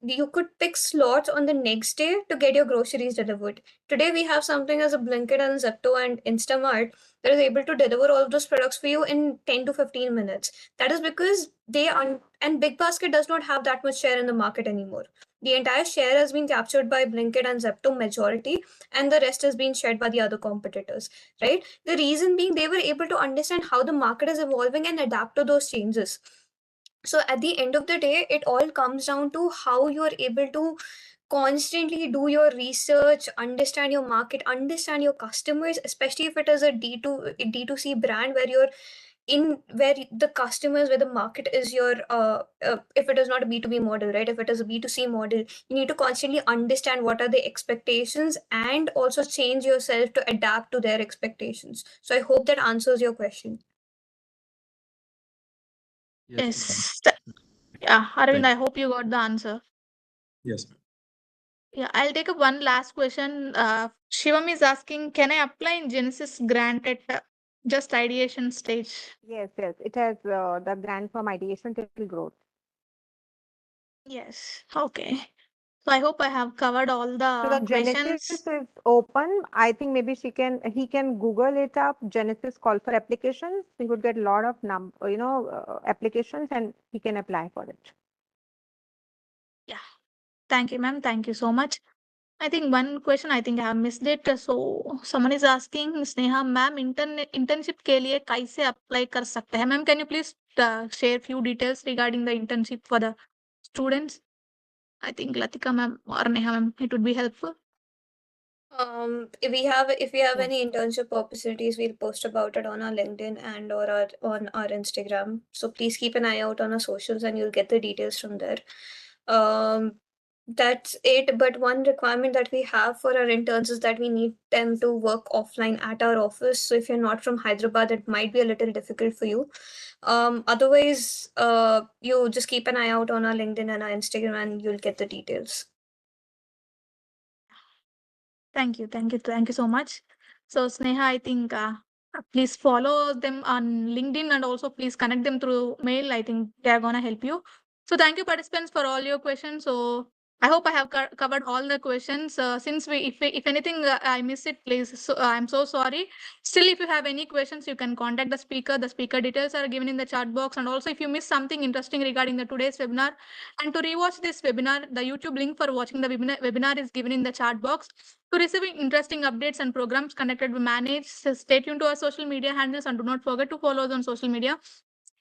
you could pick slots on the next day to get your groceries delivered. Today, we have something as a Blinkit and Zepto and Instamart that is able to deliver all of those products for you in 10 to 15 minutes. That is because and Big Basket does not have that much share in the market anymore. The entire share has been captured by Blinkit and Zepto majority, and the rest has been shared by the other competitors, right? The reason being they were able to understand how the market is evolving and adapt to those changes. So at the end of the day, it all comes down to how you are able to constantly do your research, understand your market, understand your customers, especially if it is a D2C brand where the customers, where the market is your if it is not a B2B model, right? If it is a B2C model, you need to constantly understand what are the expectations and also change yourself to adapt to their expectations. So I hope that answers your question. Yes. Yeah, Arvind, I hope you got the answer. Yes. Yeah, I'll take up one last question. Shivam is asking, can I apply in Genesis grant at just ideation stage? Yes, yes. It has the grant from ideation till growth. Yes. Okay. So I hope I have covered all So the the questions. Genesis is open. I think maybe he can Google it up. Genesis call for applications. He would get a lot of applications and he can apply for it. Yeah. Thank you, ma'am. Thank you so much. I think one question I think I have missed it. So someone is asking, Sneha ma'am, internship के लिए कैसे apply कर सकते हैं? Ma'am, can you please share few details regarding the internship for the students? I think Latika ma'am or Neha ma'am, it would be helpful. If we have Yeah. any internship opportunities, we'll post about it on our LinkedIn and or on our Instagram. So please keep an eye out on our socials and you'll get the details from there. That's it. But one requirement that we have for our interns is that we need them to work offline at our office. So if you're not from Hyderabad, it might be a little difficult for you. Otherwise, you just keep an eye out on our LinkedIn and our Instagram and you'll get the details. Thank you. Thank you. Thank you so much. So Sneha, I think please follow them on LinkedIn and also please connect them through mail. I think they are going to help you. So thank you participants for all your questions. So I hope I have covered all the questions. Since if anything I missed it, please. So I'm so sorry. Still, if you have any questions, you can contact the speaker. The speaker details are given in the chat box. And also, if you miss something interesting regarding the today's webinar, and to rewatch this webinar, the YouTube link for watching the webinar is given in the chat box. To receiving interesting updates and programs conducted by Manage, stay tuned to our social media handles and do not forget to follow us on social media.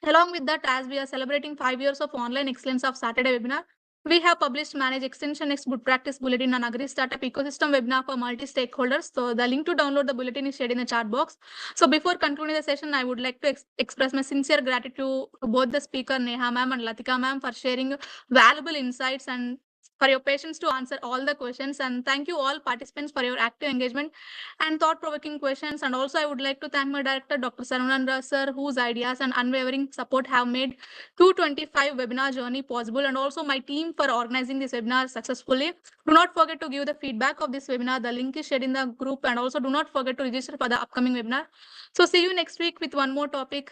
Along with that, as we are celebrating 5 years of online excellence of Saturday webinar, we have published Manage Extension Next Good Practice Bulletin on Agri-Startup Ecosystem webinar for multi-stakeholders. So the link to download the bulletin is shared in the chat box. So before concluding the session, I would like to express my sincere gratitude to both the speaker, Neha ma'am and Latika ma'am, for sharing valuable insights and for your patience to answer all the questions. And thank you all participants for your active engagement and thought-provoking questions. And also I would like to thank my director, Dr. Sarvanandra sir, whose ideas and unwavering support have made 225 webinar journey possible, and also my team for organizing this webinar successfully. Do not forget to give the feedback of this webinar. The link is shared in the group, and also do not forget to register for the upcoming webinar. So see you next week with one more topic.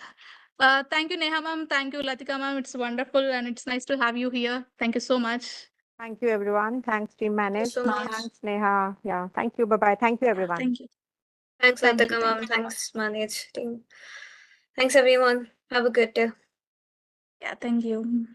Thank you, Neha ma'am. Thank you, Latika ma'am. It's wonderful and it's nice to have you here. Thank you so much. Thank you, everyone. Thanks, Team Manage. so much. Thanks, Neha. Yeah, thank you. Bye-bye. Thank you, everyone. Thank you. Thanks, Thank you. Latika ma'am. Thanks, Manage team. Thanks, everyone. Have a good day. Yeah, thank you.